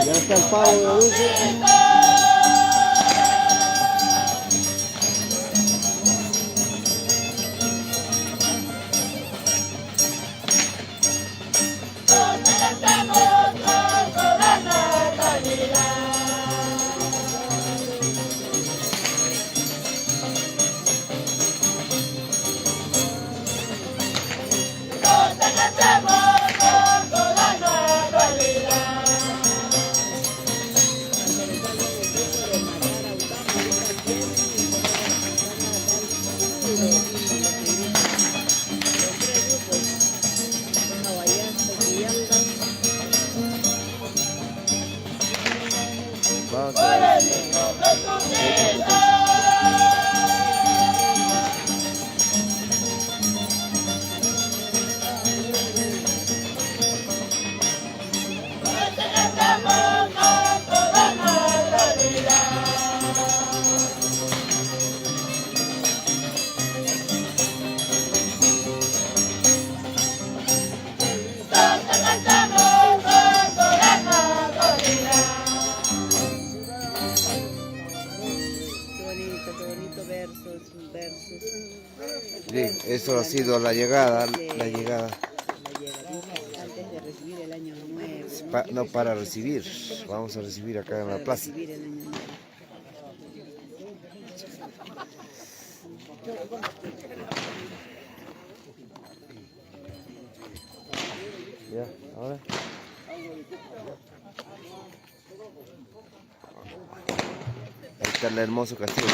Ya está el pavo de dulce. Sí, eso ha sido la llegada. Antes de recibir el año nuevo. No, para recibir. Vamos a recibir acá en la plaza. Ya, ahora. Ahí está el hermoso castillo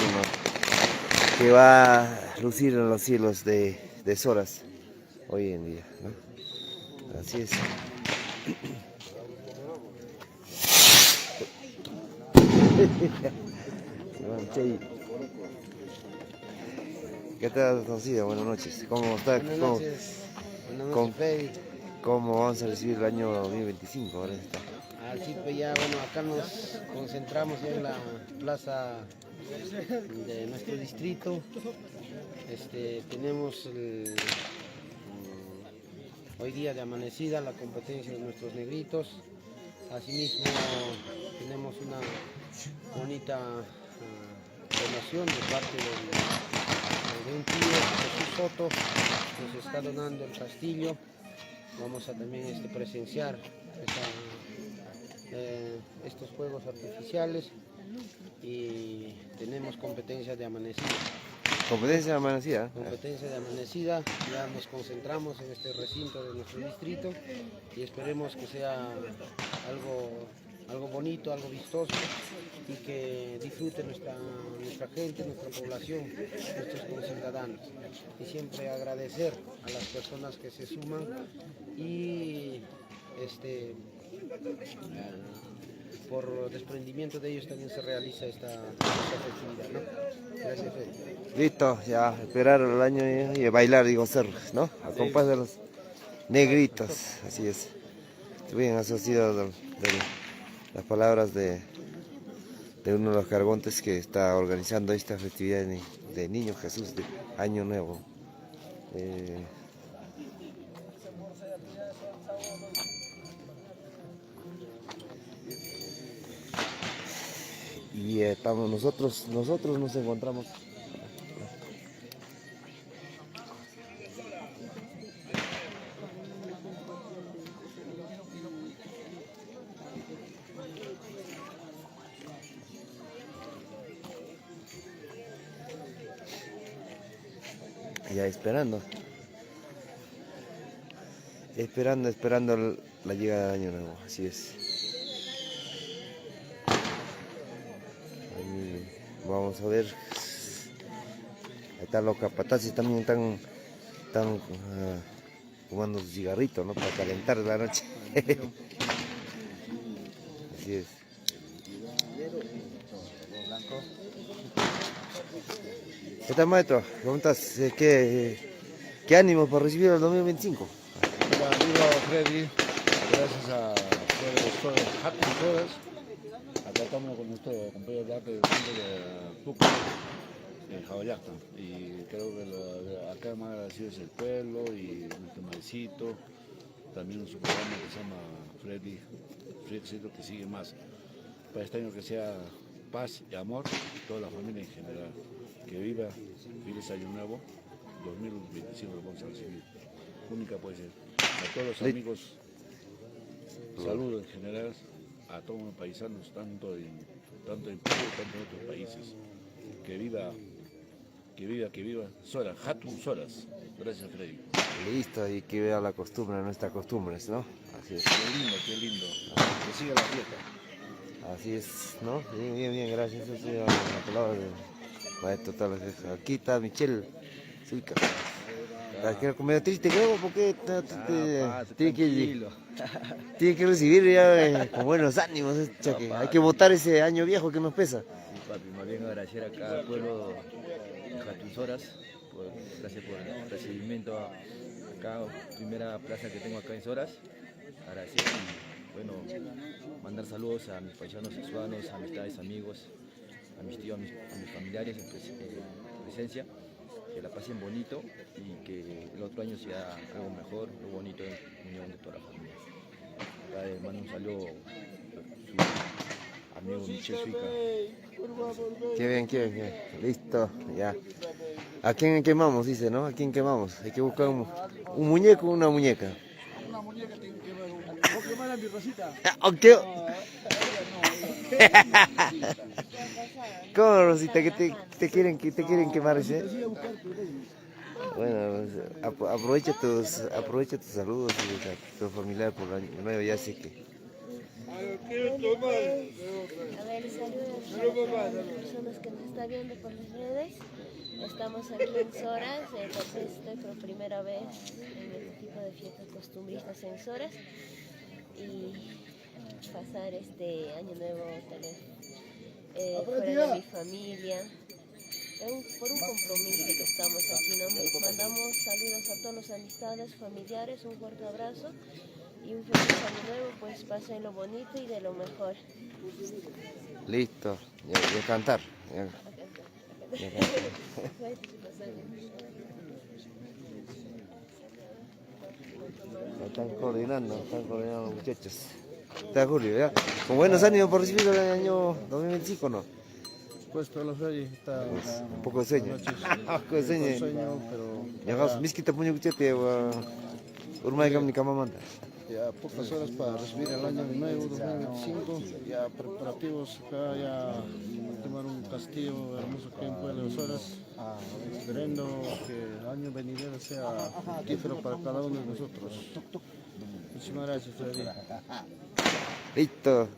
que va a lucir en los cielos de Soras hoy en día, ¿no? Así es. ¿Qué tal, Toncillo? Buenas noches. ¿Cómo está? Buenas noches. ¿Cómo vamos a recibir el año 2025? Ahora está. Así pues ya, bueno, acá nos concentramos ya en la plaza de nuestro distrito. Tenemos hoy día de amanecida la competencia de nuestros negritos. Asimismo tenemos una bonita donación de parte de un tío, Jesús Soto, nos está donando el castillo. Vamos a también presenciar estos fuegos artificiales y tenemos competencia de amanecida. ¿Competencia de amanecida? Competencia de amanecida, ya nos concentramos en este recinto de nuestro distrito y esperemos que sea algo bonito, algo vistoso y que disfrute nuestra gente, nuestra población, nuestros conciudadanos. Y siempre agradecer a las personas que se suman y por desprendimiento de ellos también se realiza esta festividad, ¿no? Gracias, Fede. Listo, ya esperar el año y bailar y gozar, ¿no? A compás de los negritos, así es. Bien, eso ha sido las palabras de uno de los cargontes que está organizando esta festividad de Niño Jesús de Año Nuevo. Y estamos nosotros nos encontramos ya esperando la llegada del Año Nuevo, así es. Ahí vamos a ver. Ahí están los capataces, también están fumando su cigarrito, ¿no? Para calentar la noche. Así es. ¿Qué tal, maestro? ¿Cómo estás? ¿Qué ánimo para recibir el 2025? Hola, amigo Freddy, gracias a ustedes, Happy Sodas. Acá estamos con nuestro compañero de arte de Puco, en Jawayacta. Y creo que acá más agradecido es el pueblo y nuestro maecito, también su programa que se llama Freddy, siento que sigue más. Para este año que sea paz y amor, toda la familia en general. Que viva, feliz año nuevo, 2025 lo vamos a recibir. Única puede ser. A todos los amigos, saludos en general, a todos los paisanos, tanto en Perú, tanto en otros países. Que viva, Sora, Hatun Soras. Gracias, Freddy. Listo, y que vea la costumbre, nuestras costumbres, ¿no? Así es. Qué lindo, qué lindo. Que siga la fiesta. Así es, ¿no? Bien, bien, bien, gracias. Eso es la palabra del maestro Talas. Aquí está Michelle Suica. ¿Estás medio triste, creo? Porque tiene que recibir ya con buenos ánimos. Hay que votar ese año viejo que nos pesa. Sí, papi, más bien agradecer acá al pueblo de Jatunzoras, gracias por el recibimiento acá, primera plaza que tengo acá en Soras. Agradecer y bueno, mandar saludos a mis paisanos sexuanos, amistades, amigos, a mis tíos, a mis familiares en presencia. Que la pasen bonito y que el otro año sea algo mejor, algo bonito en unión de toda la familia. Acá les mando un saludo a su amigo Michel Suica. Qué bien, qué bien, qué bien. Listo, ya. ¿A quién quemamos? Dice, ¿no? ¿A quién quemamos? Hay que buscar un muñeco o una muñeca. Una muñeca tiene que quemar. ¿Vos quemar a mi Rosita? ¿Ok? ¿Cómo, Rosita? ¿Que te quieren quemar ese? Bueno, aprovecha tus saludos y tu familiar por el año nuevo, ya sé que. A ver, saludos a las personas que nos están viendo por las redes. Estamos aquí en Soras, estoy por primera vez en este tipo de fiestas costumbristas en Soras y pasar este año nuevo tal vez fuera de mi familia. Por un compromiso que estamos aquí, ¿no? Mandamos saludos a todas las amistades, familiares, un fuerte abrazo y un feliz año nuevo, pues pasen lo bonito y de lo mejor. Listo, y a cantar. Están coordinando los muchachos. Está Julio, ¿ya? Con buenos ánimos por recibir el año 2025, ¿no? Pues todos los reyes está Un poco de sueño. Un poco de sueño. pero Llegados, miskita puño kuchete, urma de ni cama manda. ya pocas horas para recibir el año nuevo 2025, ya preparativos acá, ya tomar un castillo hermoso aquí en Pueblo de Soras, esperando que el año venidero sea fructífero para cada uno de nosotros. Muchísimas gracias, Freddy. Listo.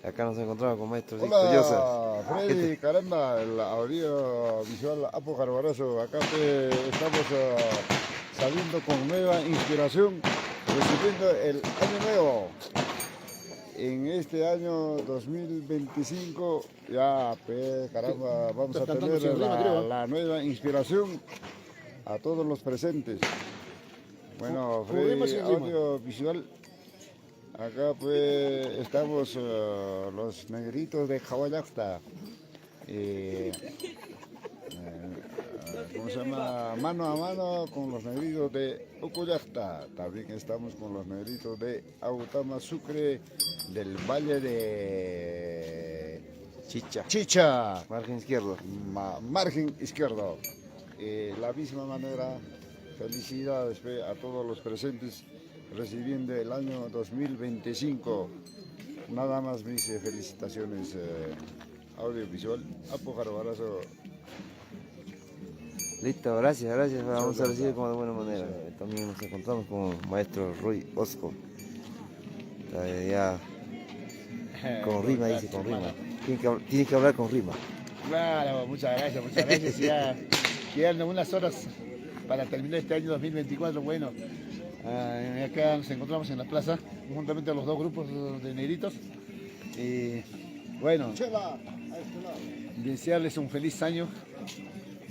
Acá nos encontramos con maestro Rico Hola, Llosa. Freddy, caramba, el audiovisual Apo Jarbarazo. Acá estamos saliendo con nueva inspiración, recibiendo el año nuevo. En este año 2025, ya, caramba, vamos a tener la nueva inspiración a todos los presentes. Bueno, Freddy, audiovisual. Acá pues estamos los negritos de Jawayacta, ¿cómo se llama? Mano a mano con los negritos de Ucuyacta. También estamos con los negritos de Autama Sucre del Valle de Chicha, Margen izquierdo. margen izquierdo. La misma manera, felicidades a todos los presentes recibiendo el año 2025. Nada más mis felicitaciones audiovisual. Apo Jarbarazo. Listo, gracias. Vamos a recibir como de buena manera. También nos encontramos con el maestro Rui Osco. Ya con rima, dice, con rima. Tiene que hablar con rima. Claro, muchas gracias. Ya quedan unas horas para terminar este año 2024. Bueno, acá nos encontramos en la plaza, juntamente a los dos grupos de negritos. Y bueno, desearles un feliz año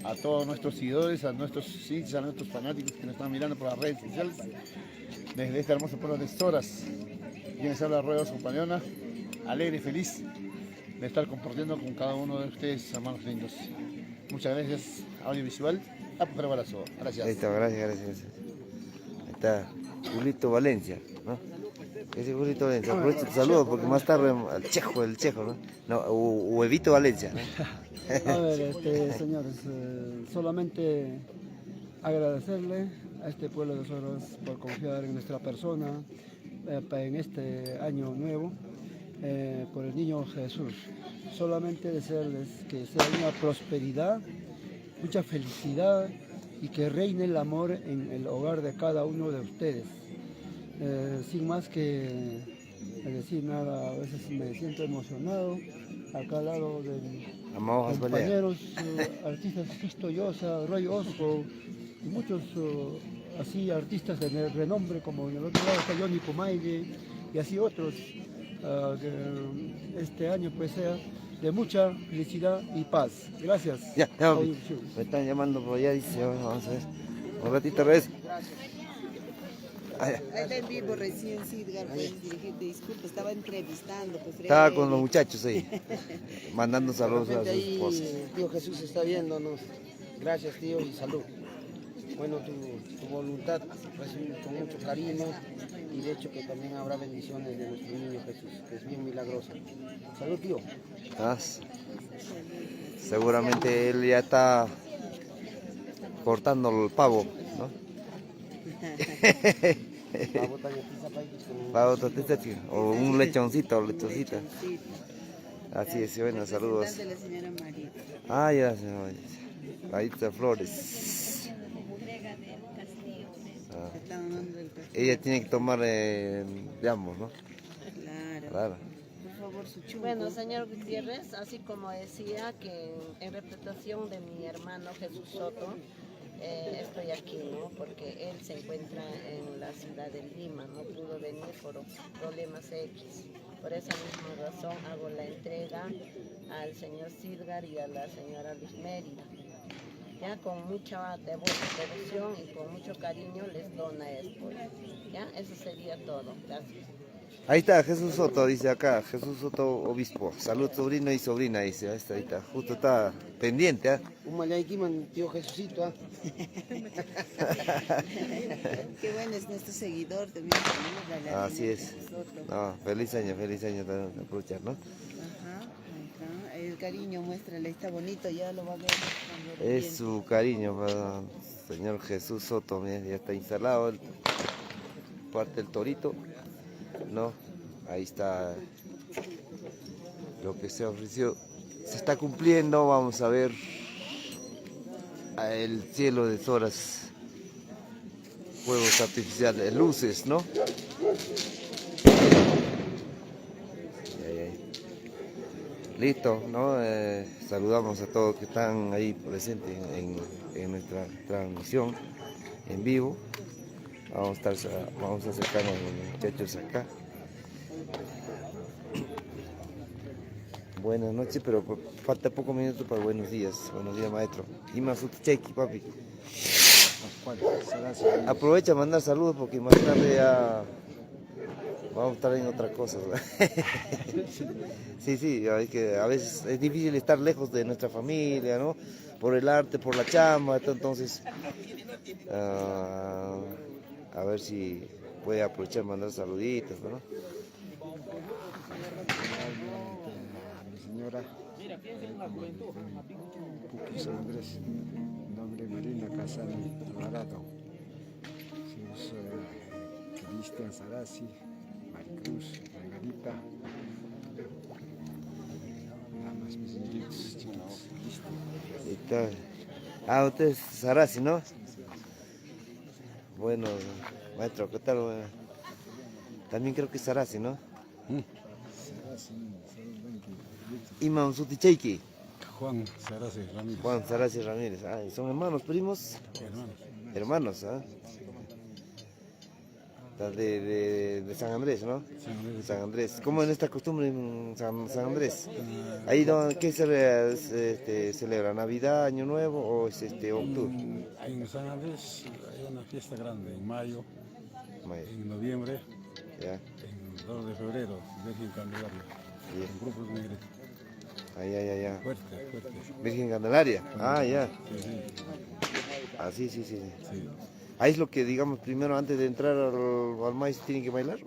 a todos nuestros seguidores, a nuestros hinchas, a nuestros fanáticos que nos están mirando por las redes sociales. Desde este hermoso pueblo de Soras, quienes habla Roy Osco Paleona, alegre y feliz de estar compartiendo con cada uno de ustedes, hermanos lindos. Muchas gracias, audiovisual. Apo Jarbarazo. Gracias. Listo, gracias. Ahí está Julito Valencia, ¿no? Ese Julito Valencia, aprovecho tu saludo porque más tarde el Chejo, ¿no? No, o Evito Valencia, ¿no? A ver, señores, solamente agradecerle a este pueblo de Soras por confiar en nuestra persona en este año nuevo, por el niño Jesús. Solamente desearles que sea una prosperidad, mucha felicidad y que reine el amor en el hogar de cada uno de ustedes. Sin más que decir nada, a veces me siento emocionado acá al lado de mis compañeros artistas Sisto Llosa, Roy Osco y muchos así artistas de renombre, como en el otro lado está Johnny Kumaile y así otros, que este año pues sea de mucha felicidad y paz. Gracias. Ya, me están llamando por allá, dice, vamos a ver, un ratito regresa. Está en vivo recién, Sidgar, pues, dirigente, disculpe, estaba entrevistando. Pues, Estaba con los muchachos ahí, mandando saludos a sus esposas. Tío Jesús está viéndonos. Gracias, tío, y salud. Bueno, tu voluntad recibe con mucho cariño y de hecho que también habrá bendiciones de nuestro niño Jesús, que es bien milagroso. Salud, tío. Seguramente él ya está cortando el pavo, ¿no? Pavo tatita, o un lechoncito o lechoncita. Así es, bueno, saludos. De la señora María. Ah, ya, señora María Flores. Ella tiene que tomar de ambos, ¿no? Claro. Por favor, su chumbo. Bueno, señor Gutiérrez, así como decía que en representación de mi hermano Jesús Soto, estoy aquí, ¿no? Porque él se encuentra en la ciudad de Lima, no pudo venir por problemas X. Por esa misma razón hago la entrega al señor Sidgar y a la señora Luz Mérida. Ya con mucha devoción y con mucho cariño les dona esto. Ya, eso sería todo. Gracias. Ahí está Jesús Soto, dice acá, Jesús Soto Obispo. Salud sobrino y sobrina, dice. Ahí está, justo está pendiente, ¿ah? Un malayquiman, tío Jesucito, ¿ah? Qué bueno, es nuestro seguidor también. Así es. No, feliz año también, aprovechar, ¿no? Ajá, ahí está. El cariño, muéstrale, está bonito, ya lo va a ver. Es su cariño para el señor Jesús Soto, mira, ya está instalado parte del torito, ¿no? Ahí está lo que se ofreció, se está cumpliendo. Vamos a ver el cielo de Soras, fuegos artificiales, luces, ¿no? Listo, ¿no? Saludamos a todos que están ahí presentes en nuestra transmisión en vivo. Vamos a acercarnos a los muchachos acá. Buenas noches, pero falta pocos minutos para buenos días. Buenos días, maestro. Ima Suticheki, papi. Aprovecha a mandar saludos porque más tarde ya vamos a estar en otra cosa. Sí, es que a veces es difícil estar lejos de nuestra familia, ¿no? Por el arte, por la chamba, entonces a ver si puede aprovechar y mandar saluditos, ¿no? Mi señora Puki San Andrés, nombre Marina Casani Alvarado, Cristian Sarasi, Maricruz, Margarita, nada más mis niñitos chiquitos. Usted es Sarasi, ¿no? Bueno, maestro, ¿qué tal? También creo que es Sarasi, ¿no? Imam Suticheiki. Juan Sarasi Ramírez. Juan Sarasi Ramírez. ¿Son hermanos, primos? Hermanos, ¿ah? De San Andrés, ¿no? San Andrés. ¿Cómo es esta costumbre en San Andrés? Ahí ¿qué se celebra? ¿Navidad, Año Nuevo o es octubre? En San Andrés hay una fiesta grande en mayo. En noviembre, ya. En el 2 de febrero, Virgen Candelaria, en grupos negros. Ya. Fuerte. Virgen Candelaria, ya. Sí. Ahí es lo que, digamos, primero antes de entrar al maíz tienen que bailar.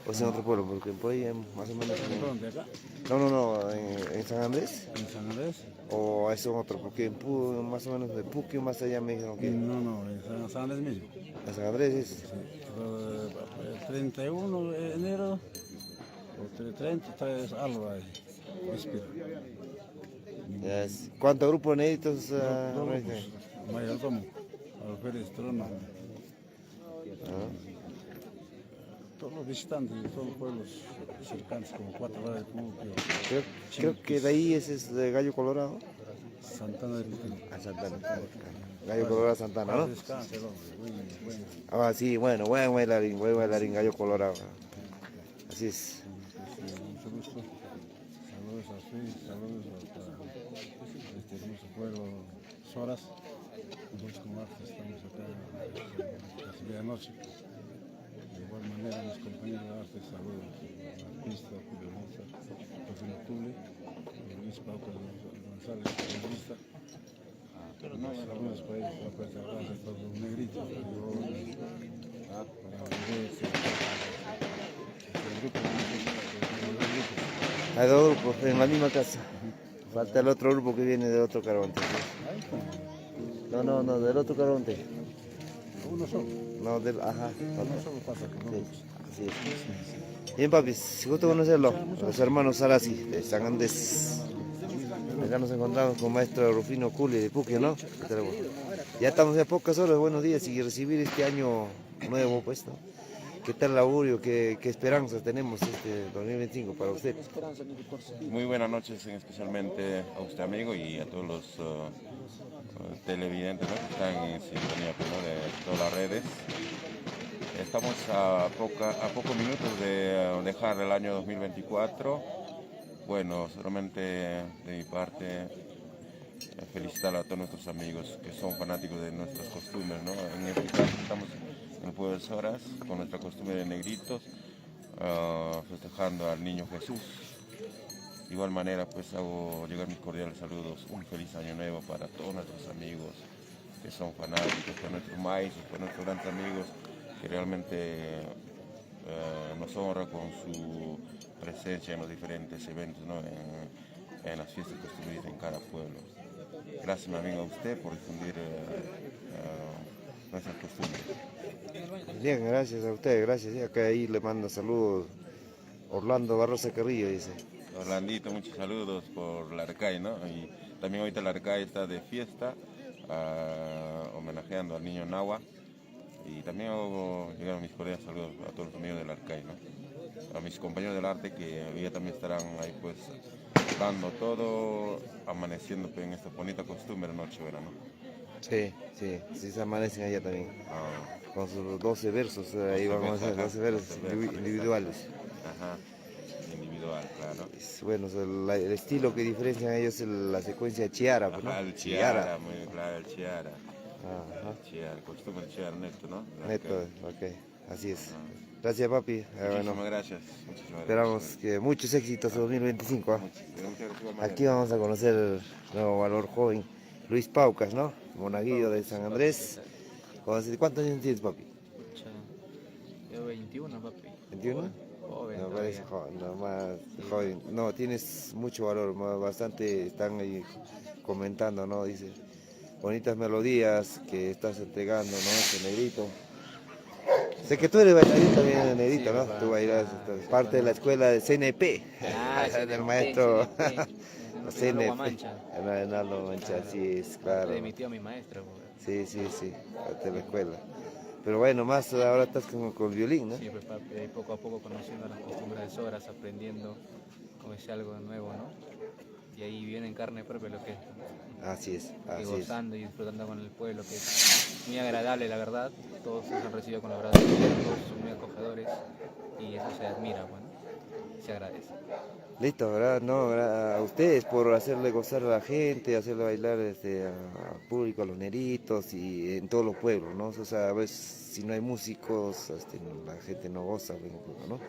¿O es en otro pueblo? Porque por ahí más o menos... ¿Dónde, acá? No, en San Andrés. ¿En San Andrés? ¿O es otro? Porque más o menos de Puque más allá me dijeron que... No, en San Andrés mismo. ¿En San Andrés es? Sí. El 31 de enero, o 33, algo ahí. Espero. ¿Cuántos grupos necesitas? Dos grupos. Mayordomo, Alférez Trono. Todos los visitantes de todos los pueblos cercanos, como 4 horas de Puque. Creo que de ahí es de Gallo Colorado. Santana de Puque. Santana. Gallo Colorado Santana, ¿no? Descanse, bueno. Ah, sí, bueno, buen bailarín, Gallo Colorado. Así es. Mucho gusto. Saludos a usted, saludos a este hermoso pueblo, Soras. Nosotros como artes estamos acá casi medianoche. De igual manera, mis compañeros de arte, saludos a artista, periodista, Rufino Tule, Luis Pauca González, periodista. Saludos para ellos, para todos los negritos, para Hay dos grupos en la misma casa. Falta el otro grupo que viene del otro Caronte. No, del otro Caronte. Uno solo. No, ajá. Uno solo pasa con dos. Así es. Bien, papis, gusto conocerlo. Los hermanos Sarasi de San Andrés. Acá nos encontramos con maestro Rufino Culi de Puque, ¿no? Ya estamos a pocas horas, buenos días, y recibir este año nuevo, pues, ¿no? ¿Qué tal el augurio? ¿Qué esperanzas tenemos este 2025 para usted? Muy buenas noches, especialmente a usted, amigo, y a todos los televidentes, ¿no?, que están en sintonía, ¿no?, de todas las redes. Estamos a pocos minutos de dejar el año 2024. Bueno, solamente de mi parte felicitar a todos nuestros amigos que son fanáticos de nuestras costumbres, ¿no? En este caso estamos en el pueblo de Soras con nuestra costumbre de negritos, festejando al niño Jesús. De igual manera, pues hago llegar mis cordiales saludos, un feliz año nuevo para todos nuestros amigos que son fanáticos, para nuestros maestros, para nuestros grandes amigos que realmente nos honra con su presencia en los diferentes eventos, ¿no?, en las fiestas costumbristas en cada pueblo. Gracias, mi amigo, a usted por difundir nuestras costumbres. Bien, gracias a usted, gracias. Y acá ahí le manda saludos Orlando Barrosa Carrillo, dice. Orlandito, muchos saludos por la Arcay, ¿no? Y también ahorita la Arcay está de fiesta, homenajeando al niño Nahua. Y también hago llegar mis cordiales saludos a todos los amigos del Arcay, ¿no? A mis compañeros del arte que hoy día también estarán ahí, pues, dando todo, amaneciendo en esta bonita costumbre Nochebuena, ¿no? Sí, se amanecen allá también. Con sus 12 versos, ahí vamos a hacer 12 versos individuales. Ajá, individual, claro. Bueno, el estilo que diferencian a ellos es la secuencia chiara, ¿no? Ajá, el chiara, muy claro, el chiara. Ajá. Chiara, costumbre chiara, neto, ¿no? Neto, ok, así es. Gracias, papi. Muchísimas gracias. Esperamos que muchos éxitos en 2025. Aquí vamos a conocer el nuevo valor joven, Luis Paucas, ¿no? Monaguillo de San Andrés. ¿Cuántos años tienes, papi? Yo 21, papi. ¿21? Joven, No, parece joven, no, más joven. No, tienes mucho valor, bastante están ahí comentando, ¿no? Dice, bonitas melodías que estás entregando, ¿no? Este negrito. Sé que tú eres bailarín también, negrito, ¿no? Tú bailas, parte de la escuela de CNP, del maestro CNP. Renaldo Mancha, sí, es claro. De mi tío, mi maestro. Sí, parte de la escuela. Pero bueno, más ahora estás con el violín, ¿no? Sí, pues papi, poco a poco conociendo las costumbres de Soras, aprendiendo como es algo nuevo, ¿no? Y ahí viene en carne propia lo que es. Así es, y gozando y disfrutando con el pueblo, que es muy agradable, la verdad. Todos nos han recibido con los brazos abiertos, son muy acogedores y eso se admira, bueno, se agradece. Listo, ¿verdad? No, a ustedes por hacerle gozar a la gente, hacerle bailar al público, a los negritos y en todos los pueblos, ¿no? O sea, a veces si no hay músicos, la gente no goza, ¿no?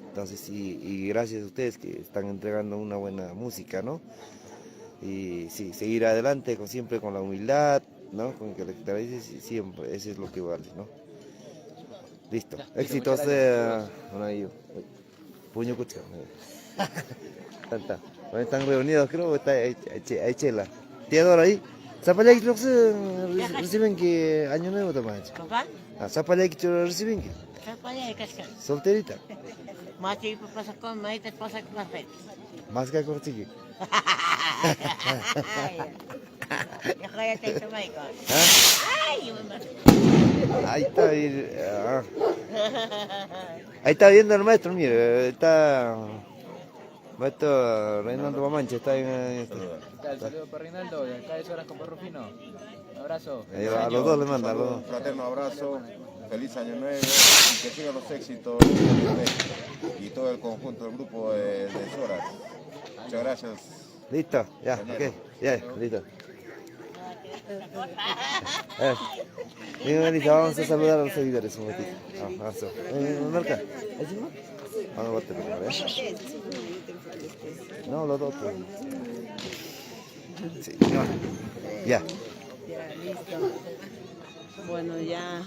Entonces, y gracias a ustedes que están entregando una buena música, ¿no? Y sí, seguir adelante siempre con la humildad, ¿no? Con que siempre, eso es lo que vale, ¿no? Listo. Ya, Éxitos muchas de... Bueno, ahí, puño cucho. Bueno, están reunidos, creo que hay chela. Teodoro ahí. Zapalaki lo que reciben que año nuevo también. ¿Papá? Zapalaki reciben que. Zapalaki cascar. Solterita. Mati pasa con maite pasa con las redes. Más que cortiki. Ya joya te tomai con. Ay, Ahí está. Ahí está viendo el maestro, mire, está... Maestro Reinaldo Mamanche está en... Saludos para Reinaldo, de acá de Horas con Perro Fino. Un abrazo. A los dos le manda, a los dos. Un fraterno abrazo, feliz año nuevo y que sigan los éxitos y todo el conjunto del grupo de Soras. Muchas gracias. Listo, ya, ok, ya, listo. Lisa, vamos a saludar a los seguidores un ratito. Abrazo. Marca, ¿es uno? Vamos a bater primero, ¿eh? No, los dos. Sí, ya. Ya, listo. Bueno, ya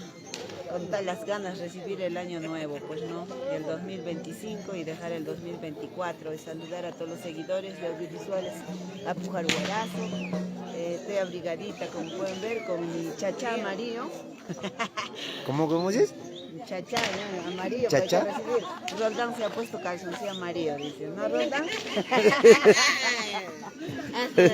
con todas las ganas recibir el año nuevo, pues no, el 2025 y dejar el 2024, y saludar a todos los seguidores de audiovisuales, a Pujaruarazo, estoy abrigadita como pueden ver con mi chachá amarillo. ¿Cómo dices? Chachá, ¿no? Amarillo, ¿Chachá? para recibir. Roldán se ha puesto calzoncillo amarillo, dice, ¿no, Roldán? Pues,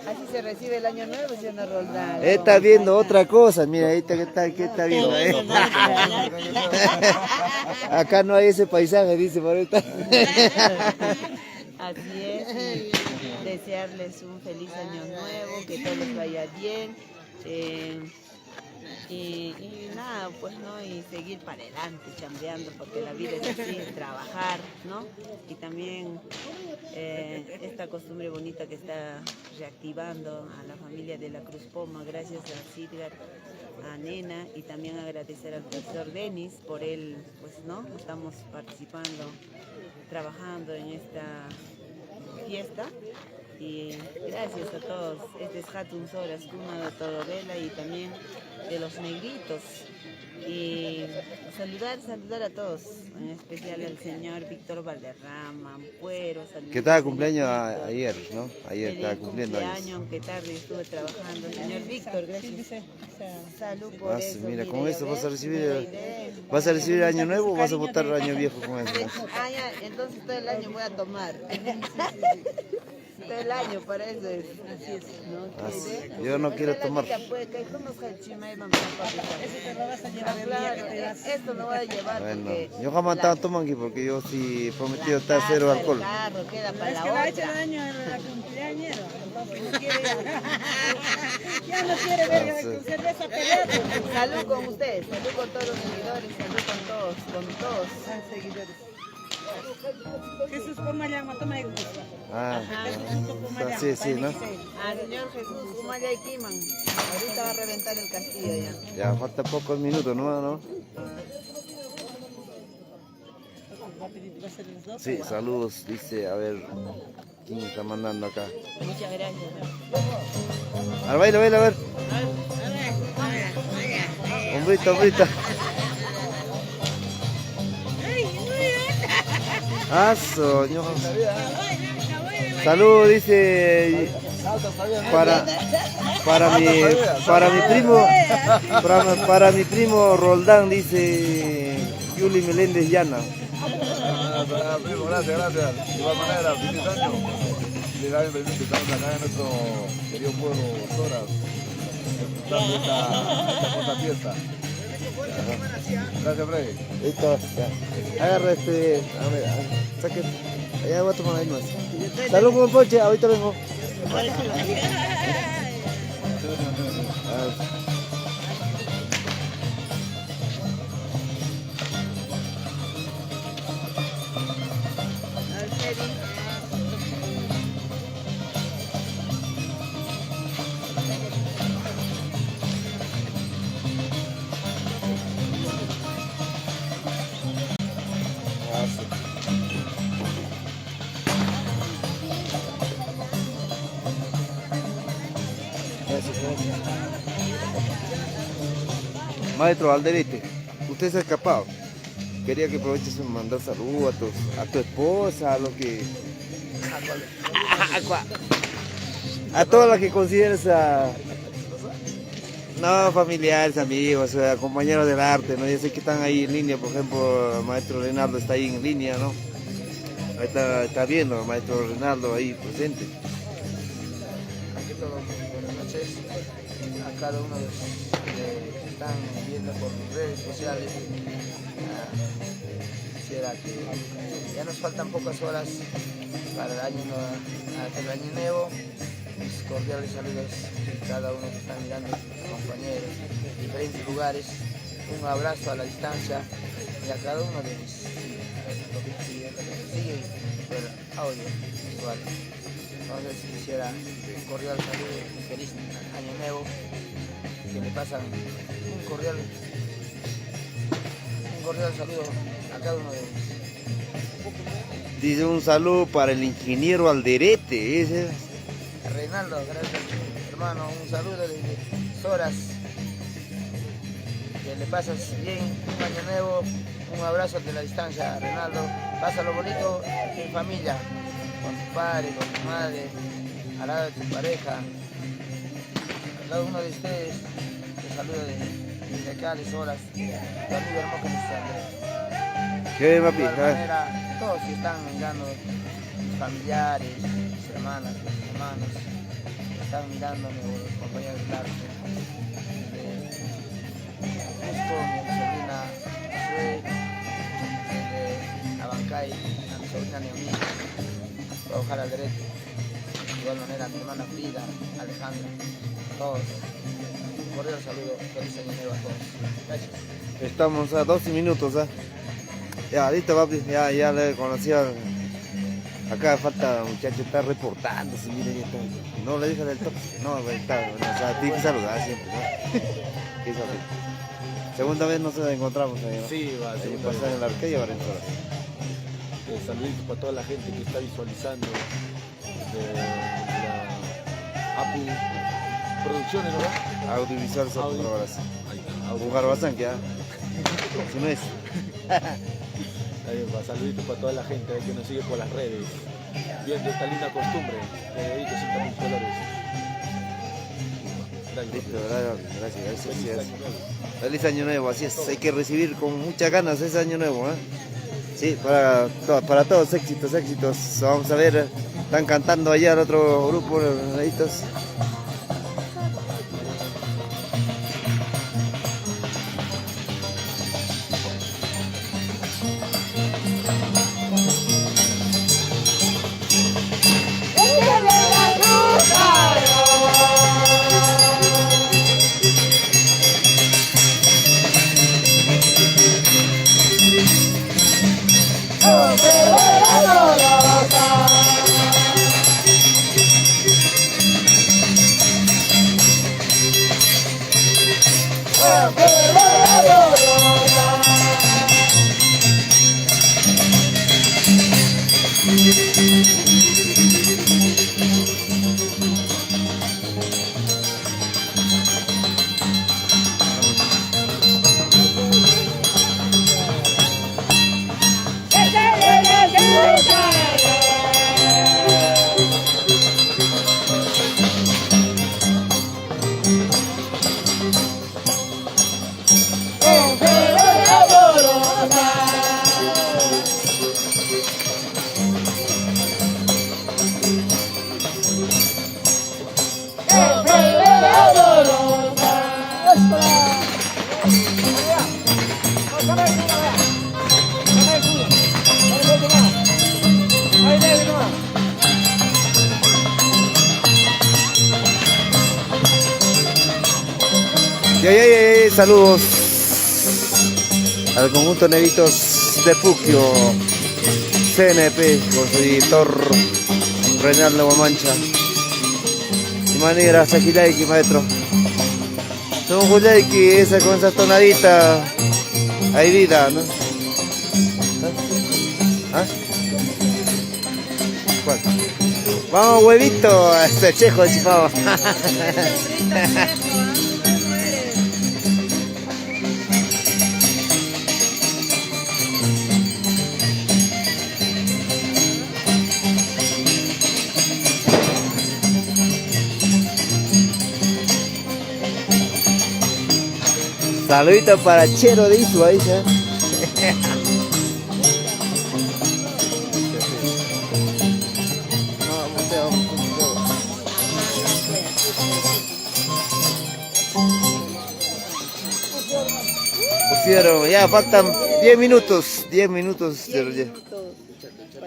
así se recibe el año nuevo, ¿sí o no, Roldán? Está viendo otra cosa, mira, ahí está, ¿qué está viendo? Acá no hay ese paisaje, dice por ahorita. Así es, y desearles un feliz año nuevo, que todo les vaya bien. Y nada, pues no, y seguir para adelante, chambeando, porque la vida es así, trabajar, ¿no? Y también esta costumbre bonita que está reactivando a la familia de la Cruz Poma, gracias a Sidgar, a Nena, y también agradecer al profesor Denis por él, pues no, estamos participando, trabajando en esta fiesta. Y gracias a todos. Este es Hatun Soras, cuna de todo vela y también de los negritos. Y saludar a todos, en especial al señor Víctor Valderrama, Ampuero. Que estaba cumpleaños ayer, ¿no? Ayer estaba cumpliendo años. Cumpleaños, aunque tarde estuve trabajando. El señor Víctor, gracias. Salud por eso. Mira, con esto vas a recibir año nuevo o vas a votar el año viejo con eso. Ah, ya, entonces todo el año voy a tomar. Todo el año, para eso es. Así es, ¿no? Yo no quiero tomar. Esto me voy a llevar. Bueno, porque yo jamás estaba tomando aquí porque yo sí he prometido estar cero alcohol. Carro, queda para la que le ha hecho otra. daño a la cumpleañera, entonces no quiere ya no quiere ver con cerveza pelear. Salud con ustedes, salud con todos los seguidores, salud con todos seguidores. Jesús Pumayama, toma el gusto. Sí, ¿no? Ah, señor Jesús Pumaya y Kiman. Ahorita va a reventar el castillo ya. Ya falta pocos minutos, ¿no? Sí, saludos, dice, a ver, ¿quién está mandando acá? Muchas gracias. Al baile, a ver. Hombrito. Señor. Salud, dice para mi primo Roldán, dice Yuli Meléndez Llana. Primo, gracias. De igual manera, feliz año. Bienvenidos, estamos acá en nuestro querido pueblo Soras, disfrutando esta hermosa fiesta. Gracias, Freddy. Listo, ya. Agarra a ver, saque. Allá voy a tomar ahí más. Salud con Poche, ahorita vengo. Maestro Alderete, usted se ha escapado. Quería que aproveches un mandar saludos a tu esposa, a lo que... A todas las que consideres no, familiares, amigos, compañeros del arte, ¿no? Yo sé que están ahí en línea, por ejemplo, el maestro Reinaldo está ahí en línea, ¿no? Ahí está viendo el maestro Reinaldo ahí presente. Ante todo, buenas noches a cada uno de los que están viendo por redes sociales. Quisiera que ya nos faltan pocas horas para el año nuevo. Mis cordiales saludos a cada uno que está mirando, compañeros de diferentes lugares. Un abrazo a la distancia y a cada uno de mis que sigue por audio igual. Entonces quisiera un cordial saludo y feliz año nuevo. Que le pasan un cordial saludo a cada uno de ellos. Dice un saludo para el ingeniero Alderete. Ese. Reinaldo, gracias hermano, un saludo desde Soras. Que le pasas bien, un año nuevo, un abrazo de la distancia, Reinaldo. Pásalo bonito en familia, con tu padre, con tu madre, al lado de tu pareja. A cada uno de ustedes, te saludo desde acá de Soras, tu amigo hermoso Andrés. ¿Qué, papi? De igual manera, todos que están mirando, mis familiares, mis hermanas, mis hermanos, están mirándome, los compañeros del arte. Justo mi sobrina Sue, de Abancay, a mi sobrina Neomí, a Ojar Alderete, de igual manera a mi hermana Frida, Alejandra, todos. Un cordial saludo, feliz año nuevo a todos. Gracias. Estamos a 12 minutos, ¿ah? Ya, listo, papi, ya le conocí acá falta muchacho, está reportándose, miren, ya está. No le dije del top, no, está, bueno, o sea, tiene que saludar siempre, ¿no? ¿Qué sabe? Segunda vez nos encontramos ahí, ¿no? Sí, va, ahí pasar en el arcade y ahora en Soras. Saluditos para toda la gente que está visualizando de la APU Producciones, ¿no? Audiovisual Colaboración. Un garbazán que si no es. Saluditos para toda la gente que nos sigue por las redes, viendo esta linda costumbre de deditos y también colores. Listo, gracias. Feliz año nuevo, así es, hay que recibir con muchas ganas ese año nuevo, ¿eh? Sí, para todos, éxitos. Vamos a ver, están cantando allá el otro grupo, los deditos. Saludos al conjunto Negritos de Puquio, CNP, con su director Reinaldo Guamancha. De manera, Sakilaiki, maestro. Son Juliaiki, esa con esa tonadita, hay vida, ¿no? ¿Ah? ¿Cuál? Vamos, huevito, este chejo de chipao. Saludito para Chero de Isu, ahí está. Pusieron, ya faltan 10 minutos, 10 minutos.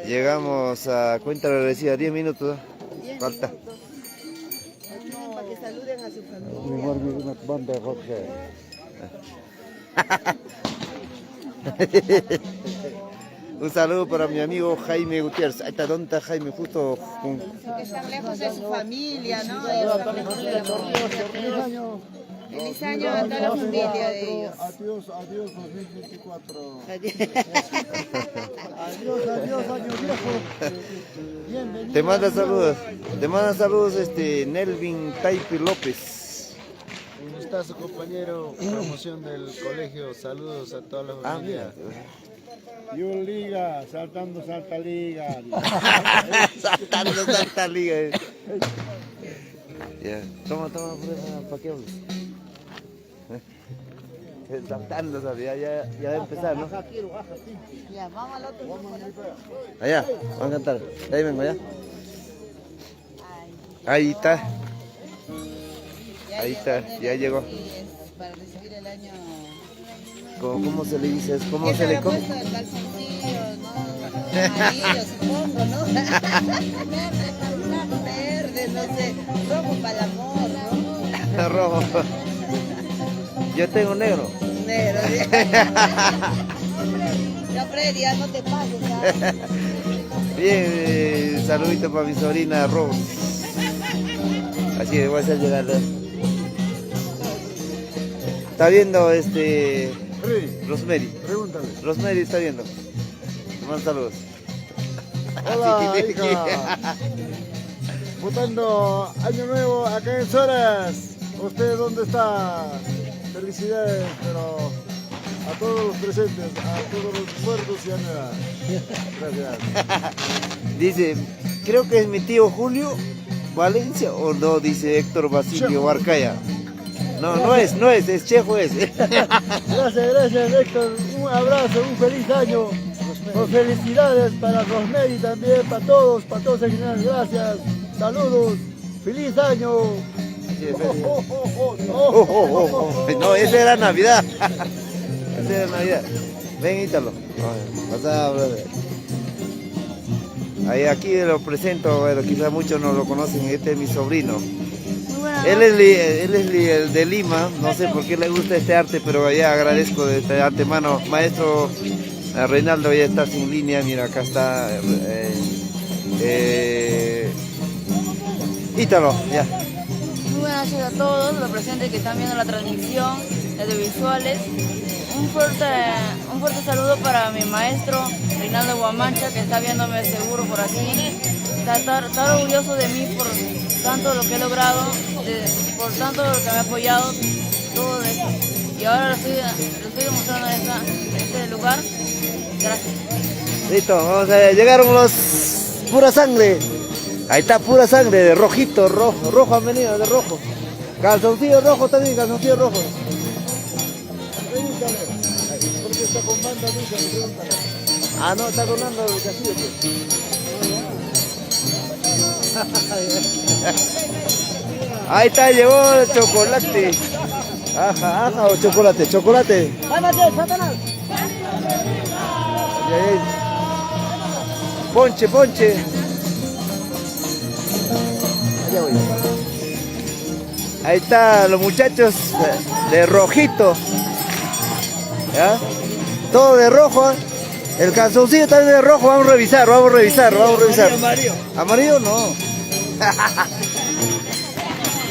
Llegamos a cuenta regresiva, 10 minutos. Falta. Para que saluden a su familia. Un saludo para mi amigo Jaime Gutiérrez. Ahí está, ¿dónde está Jaime? Justo con... Están lejos de su familia, ¿no? Feliz año a toda la familia de ellos. Adiós, 2024. Adiós, año viejo. Bienvenido. Te manda saludos Nelvin Taipi López. Un gustazo, compañero. Promoción del colegio. Saludos a toda la familia. Yo liga, saltando salta liga. Saltando salta liga. Ya, toma, ¿para qué hables? Saltando, ¿sabes? Ya va a empezar, ¿no? Ya, vamos al otro. Allá, vamos a cantar. Ahí vengo, ¿ya? Ahí está. Ahí está, ya llegó. Para recibir el año. ¿Cómo se le dice? ¿Cómo se le come? El calzoncillo, ¿no? Amarillo, supongo, ¿no? Verde, no sé. Rojo para el amor, ¿no? Rojo. Yo tengo negro. Negro, ¿sí? Ya, Freddy, ya no te pases, ¿sabes? Bien, saludito para mi sobrina Rose. Así que voy a hacer llegar. Está viendo Rosemary. Pregúntale. Rosemary está viendo. Te mando saludos. Hola, Así que- hija. Votando Año Nuevo acá en Soras. ¿Usted dónde está? Felicidades, pero a todos los presentes, a todos los muertos y a nada. Gracias. Dice, creo que es mi tío Julio Valencia o no, dice Héctor Basilio Barcaya. No es Chejo es. Gracias Héctor, un abrazo, un feliz año, con felicidades para Rosemary también, para todos en general, gracias, saludos, feliz año. No, esa era Navidad. Esa era Navidad. Ven, Ítalo. Pasa, brother. Ahí aquí lo presento, bueno, quizás muchos no lo conocen, este es mi sobrino. Él es el de Lima, no sé por qué le gusta este arte, pero ya agradezco de antemano. Maestro Reinaldo ya está sin línea, mira, acá está Ítalo, ya. Muy buenas noches a todos los presentes que están viendo la transmisión desde visuales. Un fuerte saludo para mi maestro Reinaldo Guamancha, que está viéndome seguro por aquí. Está orgulloso de mí por tanto lo que he logrado, por tanto lo que me ha apoyado, todo eso. Y ahora lo estoy demostrando en este lugar. Gracias. Listo, vamos a ver, llegaron los pura sangre. Ahí está pura sangre, de rojito, rojo han venido, de rojo. Calzoncillo rojo también, calzoncillo rojo. Pregúntale, porque está con banda lucha, pregúntale. Ah, no, está donando el castillo. Ahí está, llegó el chocolate. Aja, o chocolate. Satanás. Ponche. Allá voy. Ahí está los muchachos de rojito. ¿Ya? Todo de rojo. El calzoncillo también de rojo. Vamos a revisar. Amarillo. ¿Amarillo? No.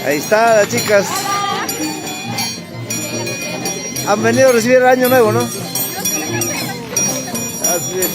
Ahí está las chicas. Han venido a recibir el año nuevo, ¿no? Así es.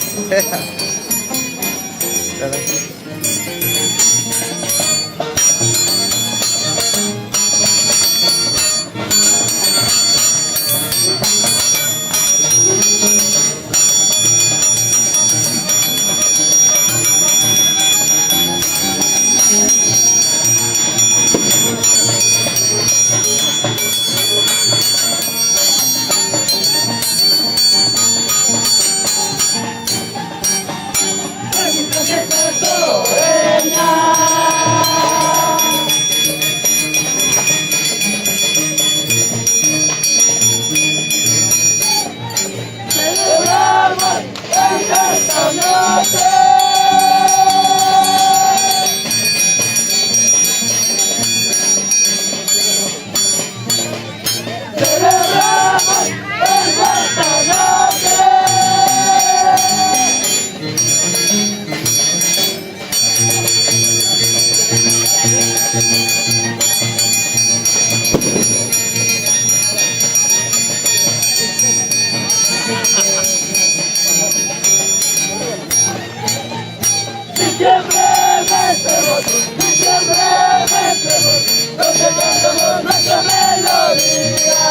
Diciembre, mes de gozo, diciembre, mes de gozo, donde cantamos nuestra melodía.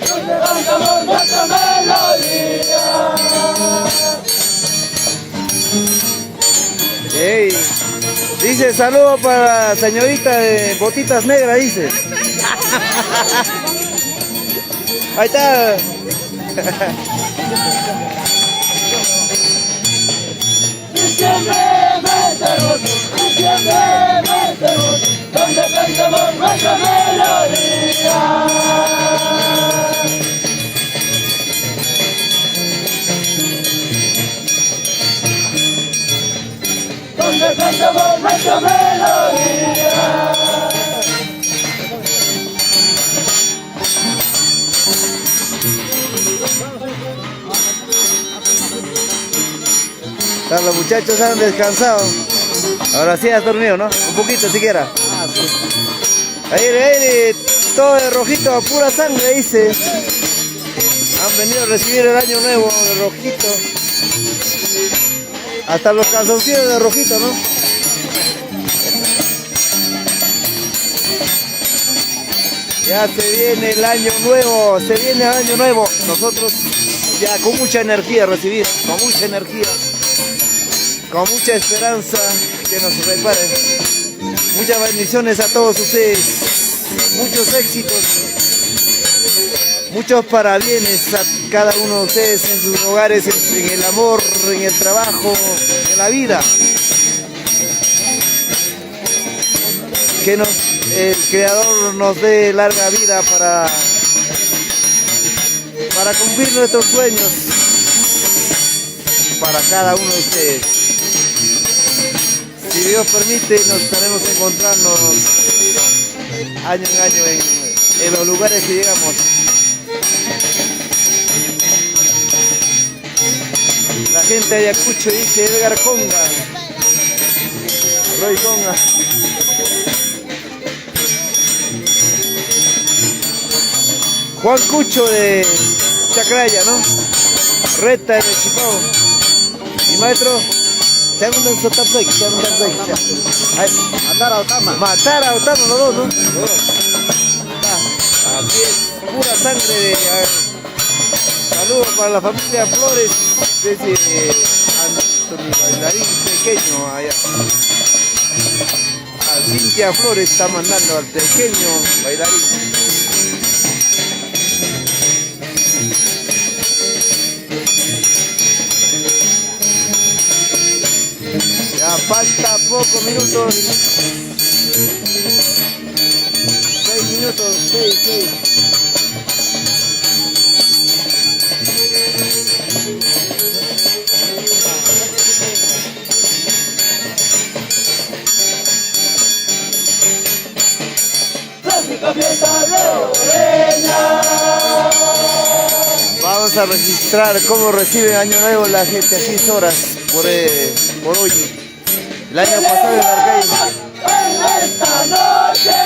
Donde cantamos nuestra melodía. Ey, dice saludo para la señorita de botitas negras, dice. Ahí está. Diciembre, mes de gozo, diciembre, mes de gozo, donde cantamos nuestra melodía. Donde cantamos nuestra melodía. Los muchachos han descansado. Ahora sí has dormido, ¿no? Un poquito siquiera. Ahí, todo de rojito, pura sangre, dice. Han venido a recibir el año nuevo de rojito. Hasta los calzoncillos de rojito, ¿no? Ya se viene el año nuevo, se viene el año nuevo. Nosotros ya con mucha energía recibir, con mucha energía, con mucha esperanza que nos preparen. Muchas bendiciones a todos ustedes, muchos éxitos, muchos parabienes a cada uno de ustedes en sus hogares, en el amor, en el trabajo, en la vida. Que el Creador nos dé larga vida para cumplir nuestros sueños para cada uno de ustedes. Si Dios permite, nos estaremos encontrando año en año en los lugares que llegamos. La gente de Ayacucho dice Edgar Conga, Roy Conga. Juan Cucho de Chacraya, ¿no? Reta de Chipao. Y maestro, se han un sotapsek, se han un tapsek. Matar a Otama. Matar a Otama, los dos, ¿no? Aquí es pura sangre de... Saludos para la familia Flores desde Anthony Bailarín pequeño allá. A Cintia Flores está mandando al pequeño bailarín. Ya falta pocos minutos. 6 minutos, 6. Vamos a registrar cómo recibe Año Nuevo la gente, 6 horas por hoy. El año pasado en Arcaiz. En esta noche.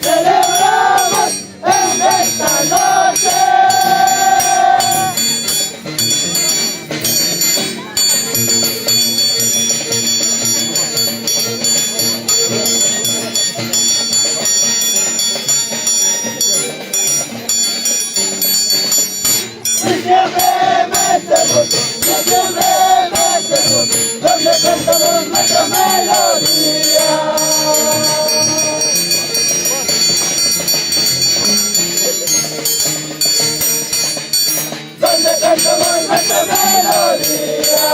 Celebramos en esta noche. Diciembre, mes de gozo, diciembre, mes de gozo, donde cantamos nuestra melodía. Donde cantamos nuestra melodía.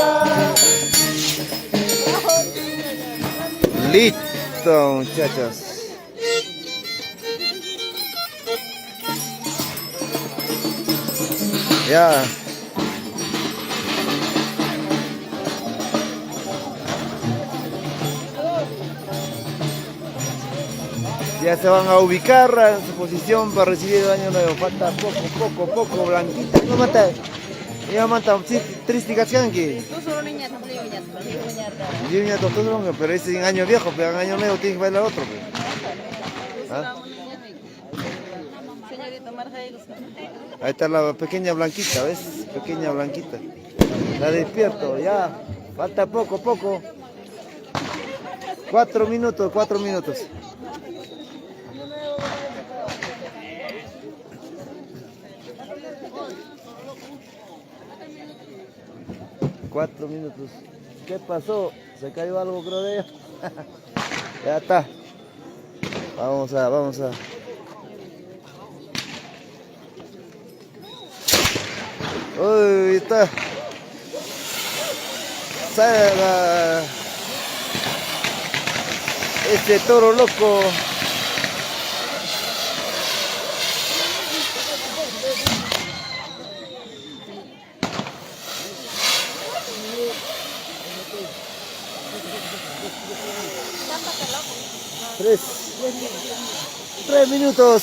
Listo, muchachos. Ya. Ya se van a ubicar en su posición para recibir el año nuevo. Falta poco, blanquita. No mata. Ya manta, tristicas que. Tú solo niña, tú niña, Yo ya todo, pero ese es en año viejo, pero en año nuevo tiene que bailar otro. Pues. ¿Ah? Señorita Marjail. Ahí está la pequeña blanquita, ¿ves? Pequeña blanquita. La despierto, ya. Falta poco, poco. 4 minutos, 4 minutos. Cuatro minutos. ¿Qué pasó? ¿Se cayó algo, creo de ella? Ya está. Vamos a. Uy, está. Salga. Este toro loco. Tres minutos.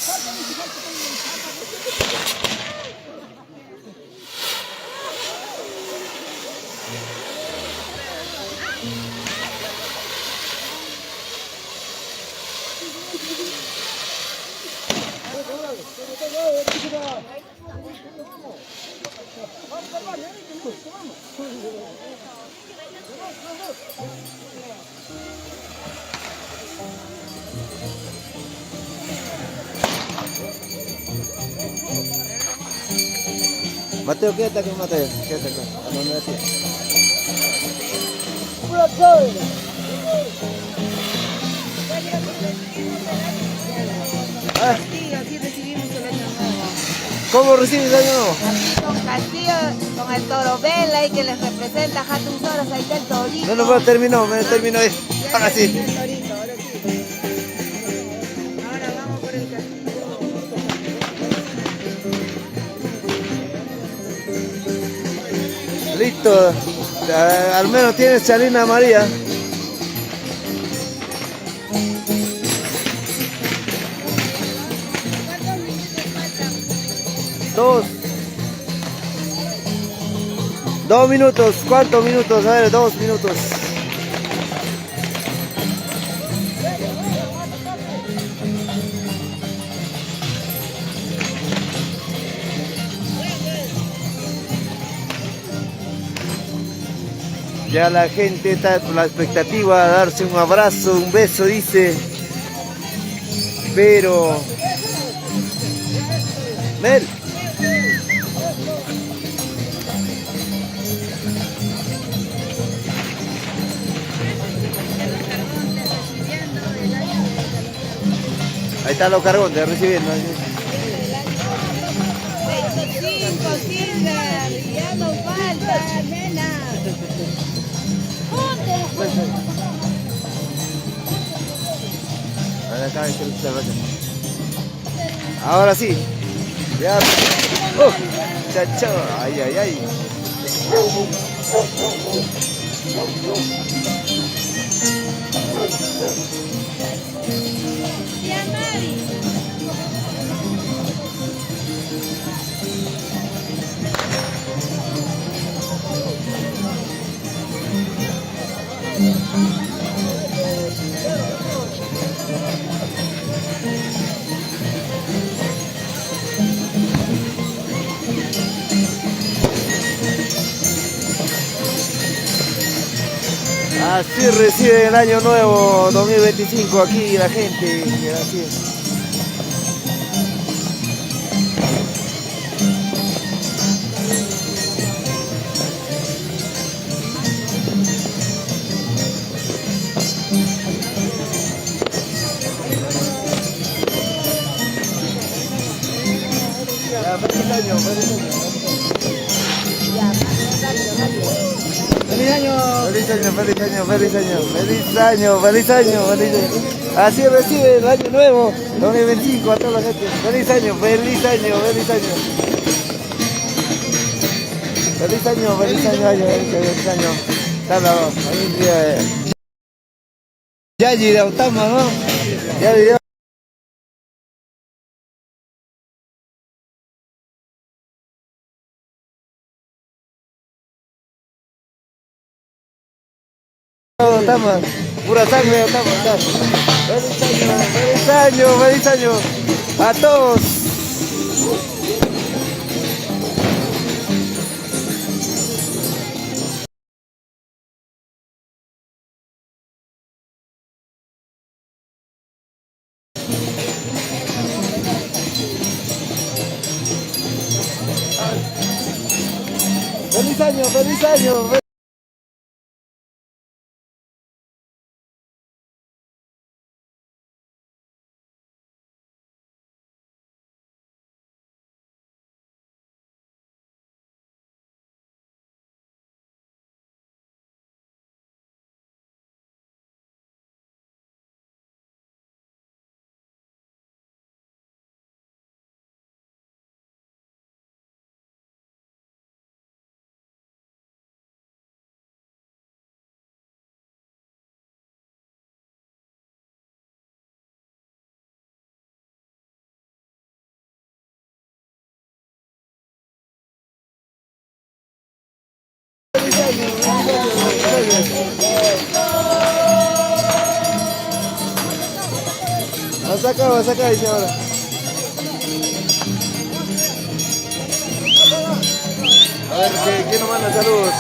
Mateo, quédate aquí, Mateo. Quédate acá. A donde decía. Ah. Así recibimos el año nuevo. ¿Cómo recibes el año nuevo? Aquí con Castillo, con el toro Vela y que les representa Hatun Soras, ahí está el torito. No, pero terminó ahí. Ahora sí. Ahora vamos por el castillo. Listo. Al menos tienes Charina María. Dos minutos, ¿cuántos minutos? A ver, 2 minutos. Ya la gente está con la expectativa de darse un abrazo, un beso, dice. Pero... Mel. Ahí están los cargones recibiendo. 25, Silver, ya nos falta, nena. Ahora sí. Ya. Chacho. Ay, ay, ay. Así recibe el año nuevo 2025 aquí la gente, así es. Ya, feliz año, feliz año. ¡Feliz año! Feliz año, feliz año, feliz año, feliz año, feliz año, feliz año. Así recibe el año nuevo 2025 a toda la gente. Feliz año, feliz año, feliz año. Feliz año, feliz año, feliz año. Hasta luego. Yayi de Autama, ¿no? Yayi de Tama, pura sangre, tama. Feliz año a todos. Feliz año, feliz año. Va a sacar, dice ahora. A ver, ¿quién nos manda saludos?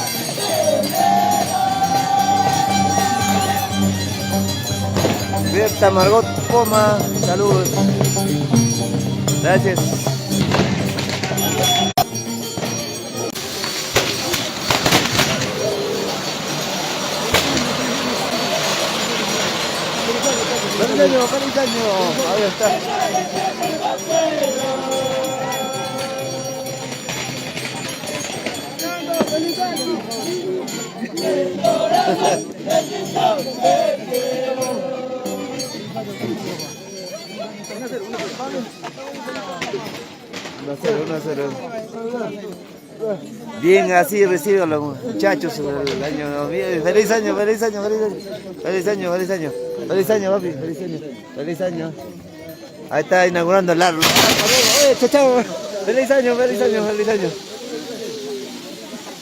Berta Margot Poma, saludos. Gracias. Feliz año. Ahí está. Bien, así reciben los muchachos el año 2000. Feliz año, feliz año, feliz año. Feliz año, feliz año. Feliz año, papi, feliz año. Feliz año. Ahí está inaugurando el árbol. Chao, chao. Feliz año, feliz año, feliz año.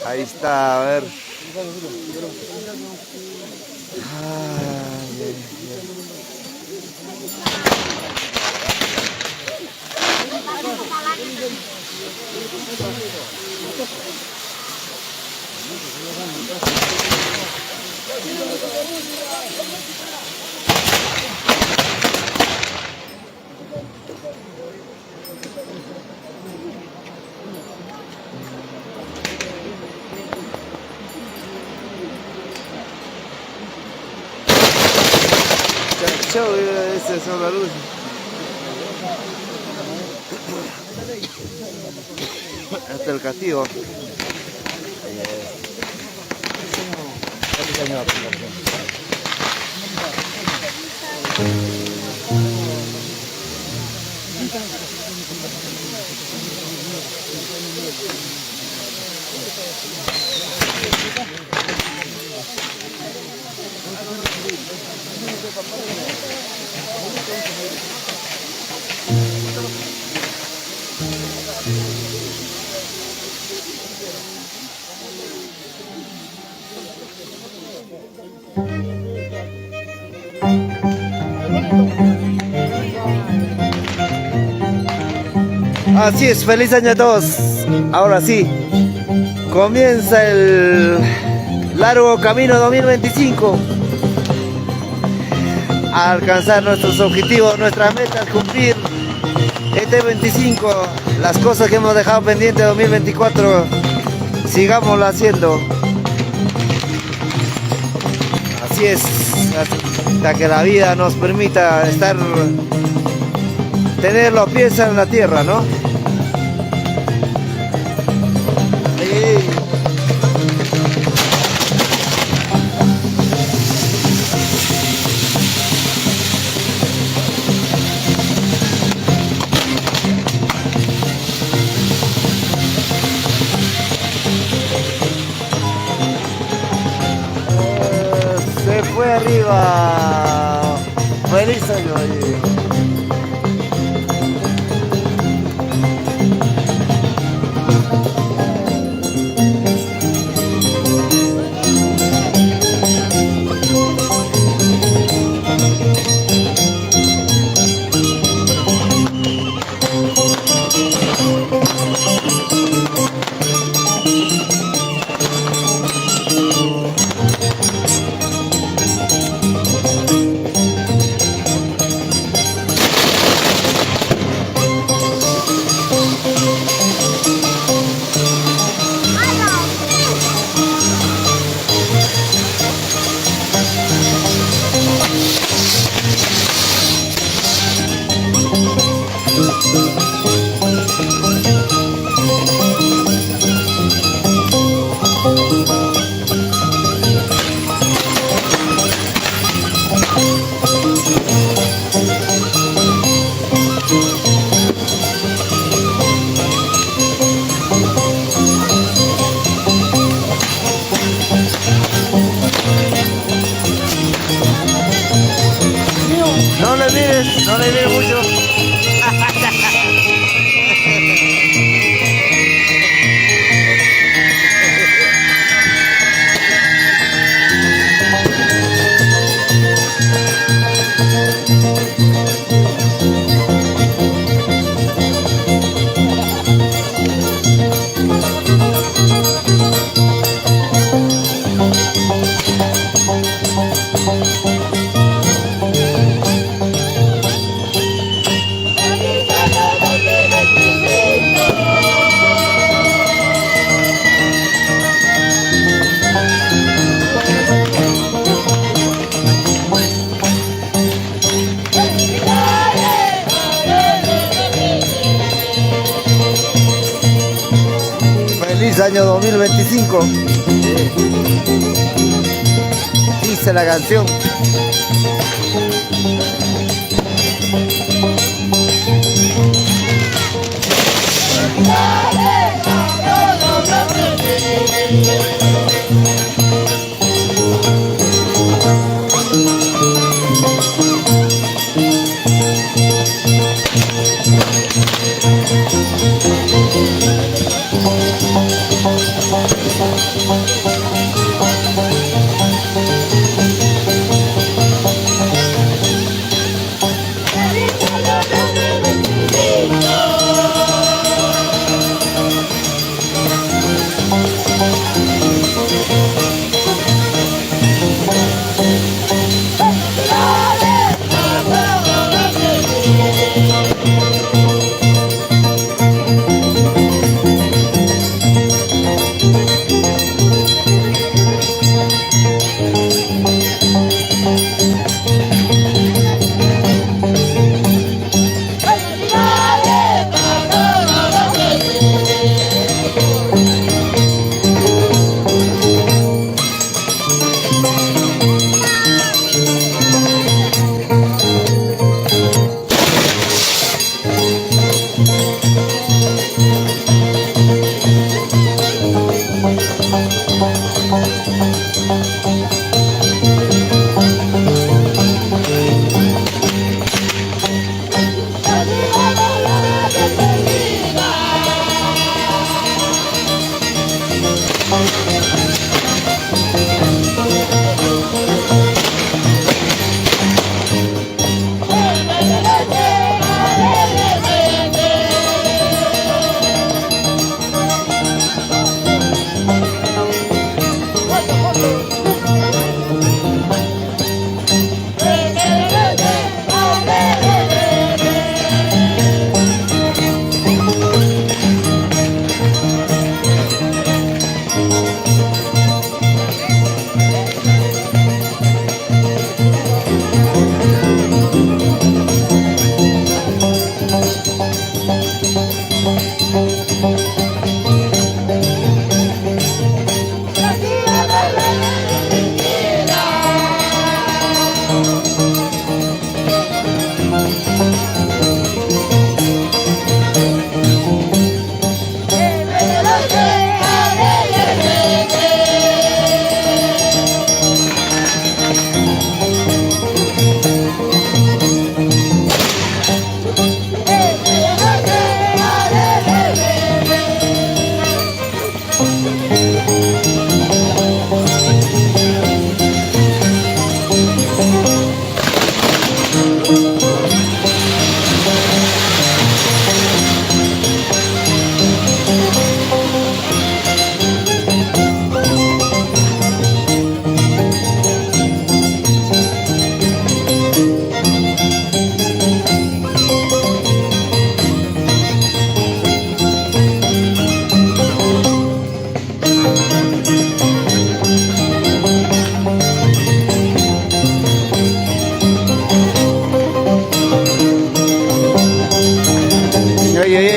Ahí está, a ver. Chao, ese es la luz. Hasta el castigo. Así es, feliz año a todos. Ahora sí, comienza el largo camino 2025 a alcanzar nuestros objetivos, nuestras metas, cumplir este 25, las cosas que hemos dejado pendientes 2024, sigámoslo haciendo. Así es, hasta que la vida nos permita tener los pies en la tierra, ¿no? Se fue arriba. Feliz año. Redes, no le veo mucho. Feliz año 2025. Dice la canción.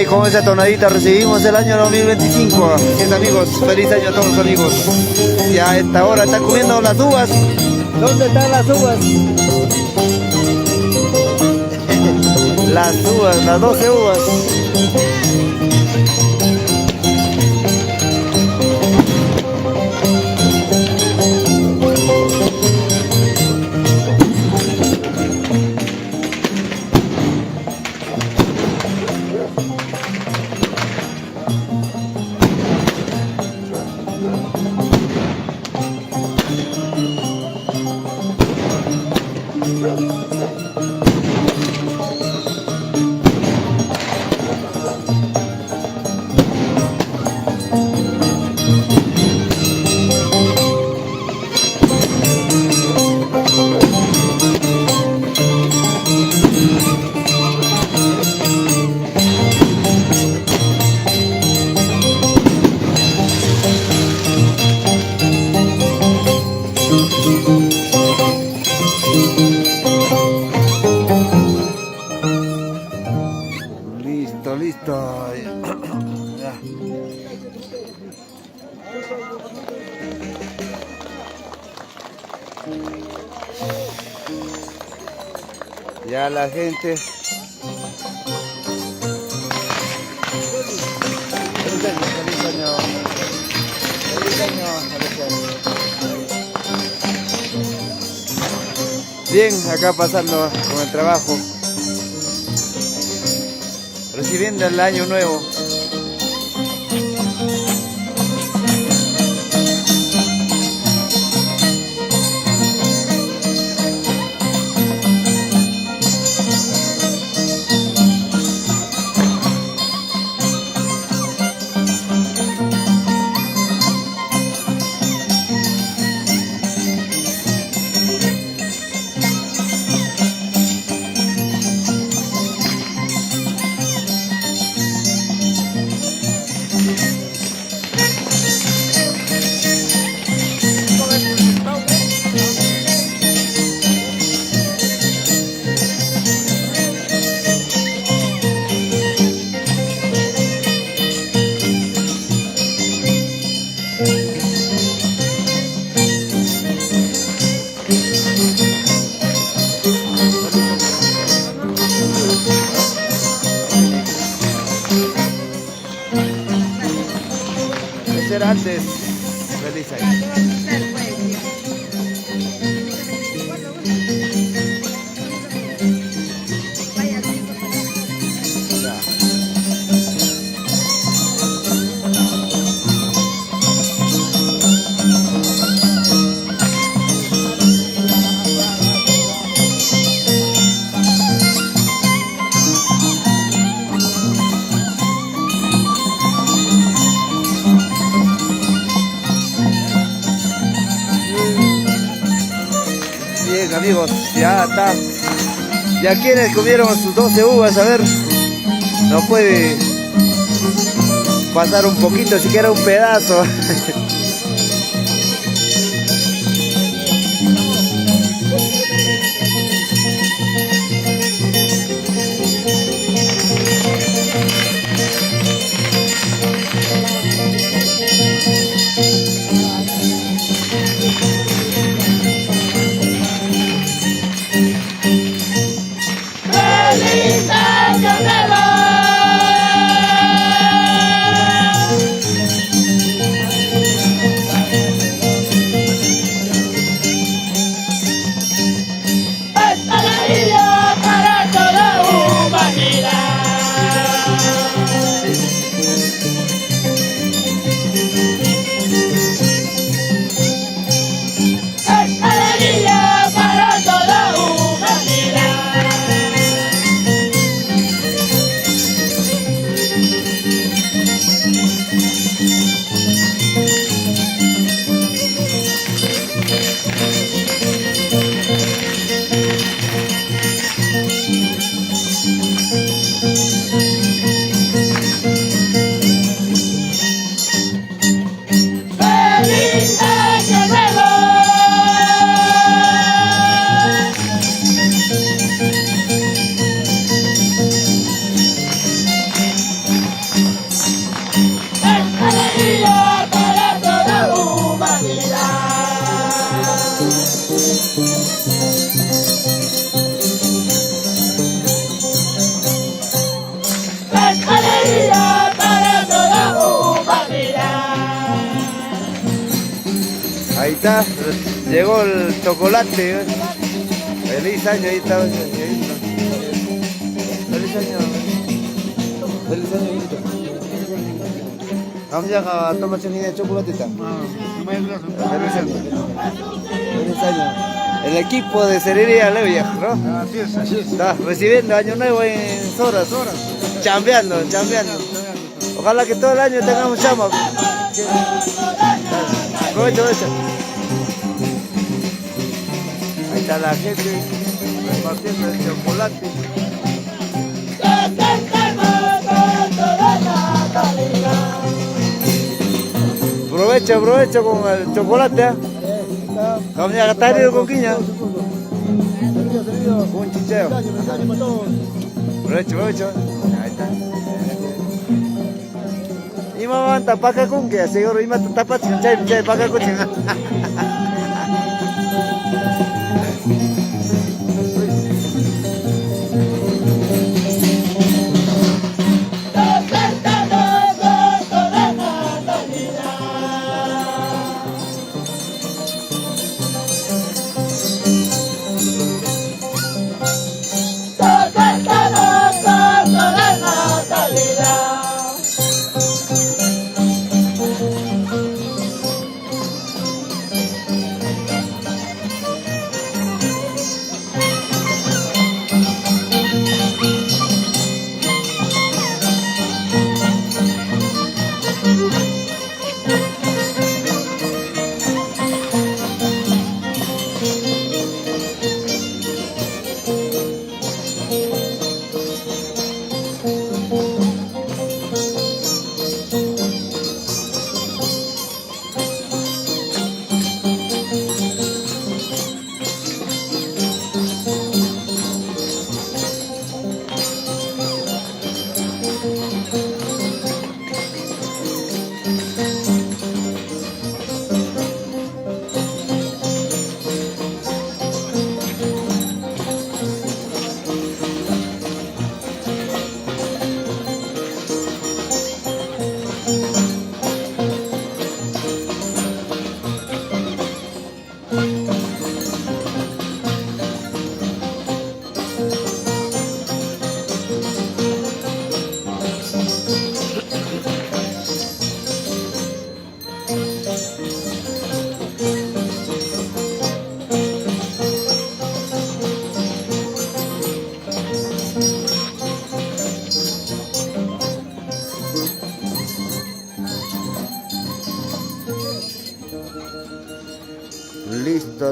Con esa tonadita recibimos el año 2025. Así es, amigos, feliz año a todos los amigos. Ya a esta hora están comiendo las uvas. ¿Dónde están las uvas? Las uvas, las 12 uvas. Listo, listo. Ya. Ya la gente. Feliz año. Feliz año. Bien, acá pasando con el trabajo. Recibiendo el año nuevo. Ser antes, feliz año. Bien, amigos, ya está. Ya quienes comieron sus 12 uvas, a ver, nos puede pasar un poquito, siquiera un pedazo. ¡Feliz año nuevo! ¡Es alegría para toda la humanidad! ¡Es alegría para toda la humanidad! ¡Feliz año nuevo! ¡Es alegría para toda la humanidad! ¡Es alegría para toda la humanidad! Ahí está, llegó el chocolate. Feliz año, ahí está. Feliz año. Feliz año, hijito. Vamos ya a tomar chocolate. Feliz año. Feliz año. el equipo de Cerería Levia, ¿no? Así es, así es. Está recibiendo Año Nuevo en Soras, chambeando. Ojalá que todo el año tengamos chamba. Aprovecho. Ahí está la gente repartiendo el chocolate. Aprovecho con el chocolate. Vamos a gastar el coquiña. Un chicheo. Aprovecho. Ahí está. Y mamá anta paca con que seguro y mata tapas con chay paca con chinga.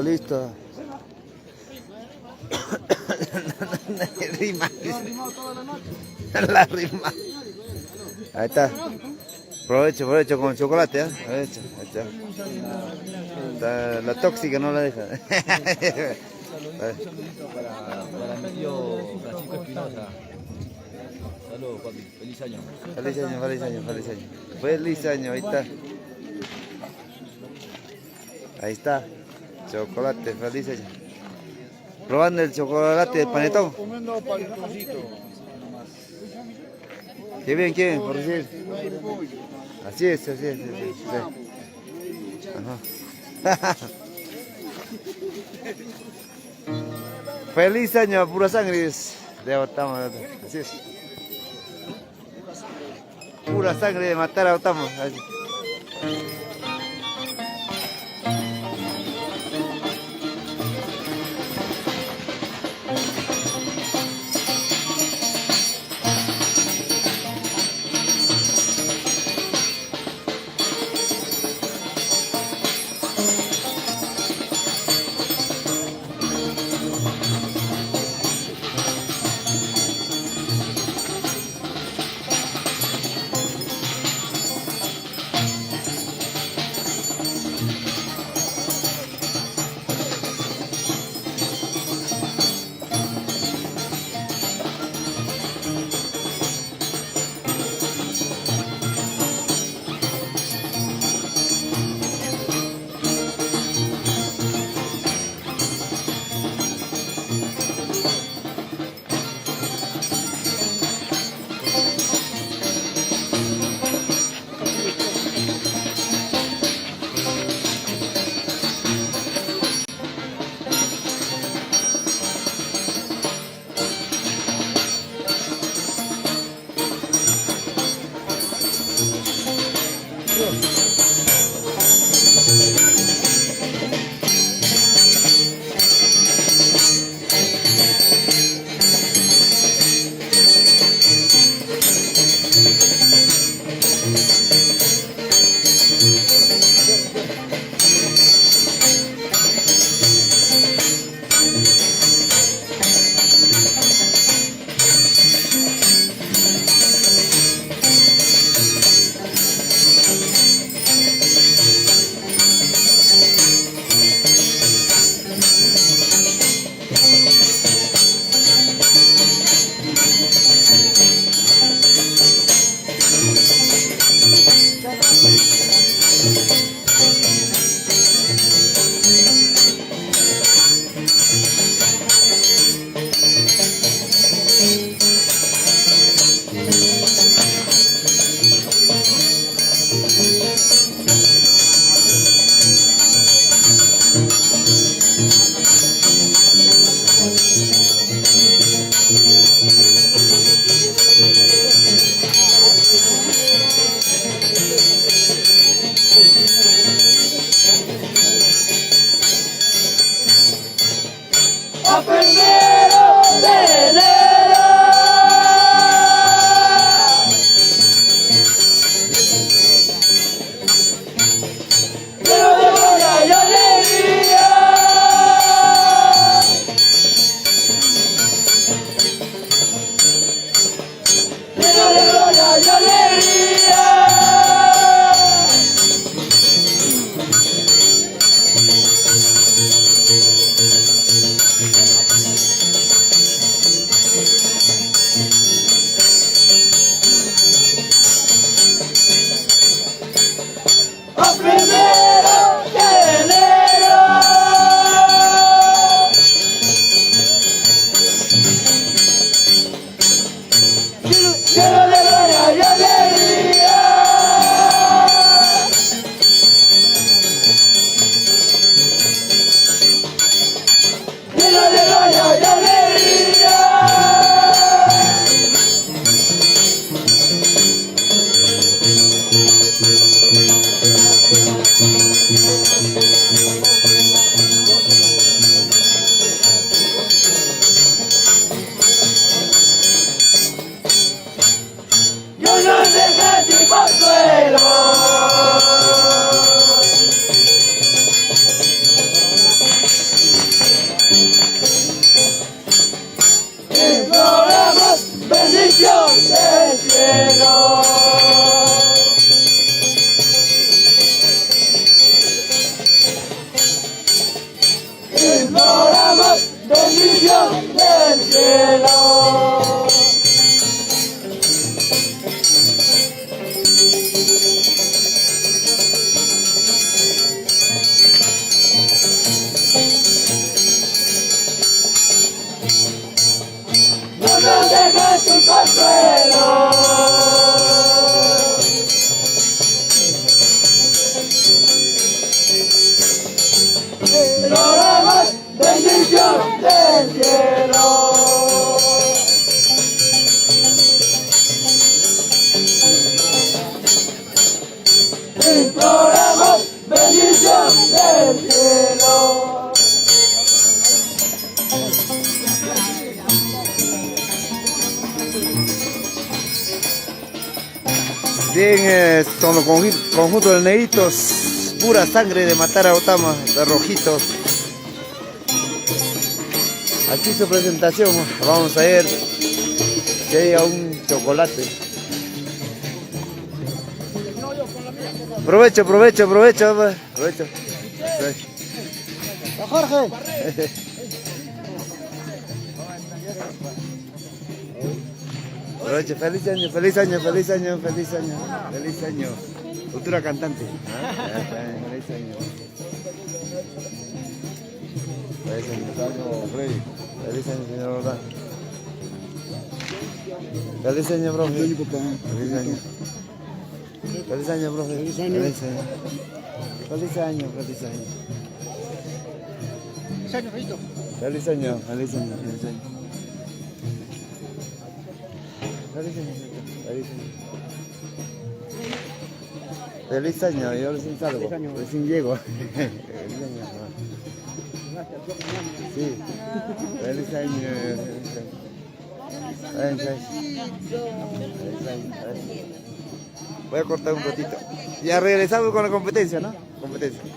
Listo. Rima. La rima. Ahí está. Aprovecho con el chocolate, ¿eh? Ahí está. La tóxica no la deja. Para mi tío Francisco Espinosa. Saludos, papi. Feliz año. Feliz año, ahí está. Ahí está. Chocolate, feliz año. Probando el chocolate de panetón. Comiendo panetoncito. Qué bien, por decir. Así es. Sí. Ajá. Feliz año, pura sangre. Estamos, así es. Pura sangre de matar a Otamo. Así. a 1 de enero. Lleno de gloria y alegría. Lleno de gloria y alegría. A 1 de enero. Lleno de gloria y alegría. Lleno de gloria y alegría. Yo no dejé sin consuelo. Imploramos bendición del cielo. Imploramos bendición del cielo. No nos dejes sin consuelo. Imploramos bendición del cielo. Imploramos bendición del cielo. Bien, son los conjuntos de negritos, pura sangre de matar a Otama, de rojitos. Aquí su presentación, vamos a ver si hay un chocolate. Aprovecho. Jorge. Aprovecho, feliz año. Futura cantante. Feliz año. Freddy. Feliz año, señor Roldán. Feliz año, profe. Feliz año. Feliz año, profe. Feliz año. Feliz año. Feliz año. Feliz año, yo recién salgo, recién llego. Sí, feliz año. Voy a cortar un ratito. Ya regresamos con la competencia, ¿no? Competencia. Sí.